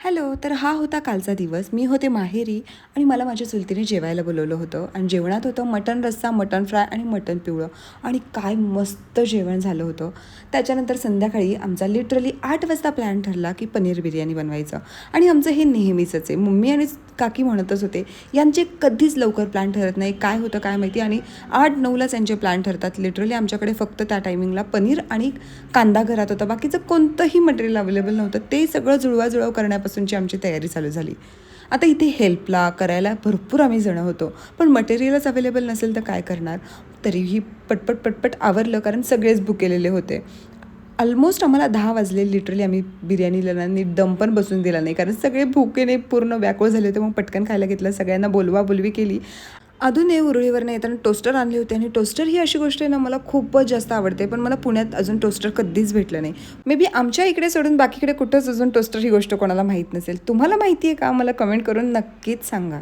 Hello. तर हा होता कालचा दिवस. मी होते माहेरी आणि मला माझ्या चुलतीने जेवायला बोलवलं होतं आणि जेवणात होतं मटण रस्सा, मटण फ्राय आणि मटण पिवळं आणि काय मस्त जेवण झालं होतं. त्याच्यानंतर संध्याकाळी आमचा लिटरली 8 वाजता प्लॅन ठरला की पनीर बिर्याणी बनवायचं आणि आमचं हे नेहमीचंच आहे. मम्मी आणि काकी म्हणतच होते, यांचे कधीच लवकर प्लॅन ठरत नाही, काय होतं काय माहिती. आणि 8-9लाच यांचे प्लॅन ठरतात. लिटरली आमच्याकडे फक्त त्या टायमिंगला पनीर आणि कांदा घरात होता, बाकीचं कोणतंही मटेरियल अवेलेबल नव्हतं. ते सगळं जुळवाजुळव करण्यापासूनची आमची तयारी चालू झाली. आता इथे हेल्पला करायला भरपूर आम्ही जणं होतो, पण मटेरियलच अवेलेबल नसेल तर काय करणार. तरीही पटपट पटपट आवरलं, कारण सगळेच भुकेलेले होते. ऑलमोस्ट आम्हाला 10 वाजले. लिटरली आम्ही बिर्याणीला नीट दम पण बसून दिला नाही, कारण सगळे भुकेने पूर्ण व्याकुळ झाले होते. मग पटकन खायला घेतलं, सगळ्यांना बोलवाबोलवी केली. अजून उरुळीवरनं येताना टोस्टर आणले होते आणि टोस्टर ही अशी गोष्ट आहे ना, मला खूपच जास्त आवडते, पण मला पुण्यात अजून टोस्टर कधीच भेटलं नाही. मे बी आमच्या इकडे सोडून बाकीकडे कुठंच अजून टोस्टर ही गोष्ट कोणाला माहीत नसेल. तुम्हाला माहिती आहे का? मला कमेंट करून नक्कीच सांगा.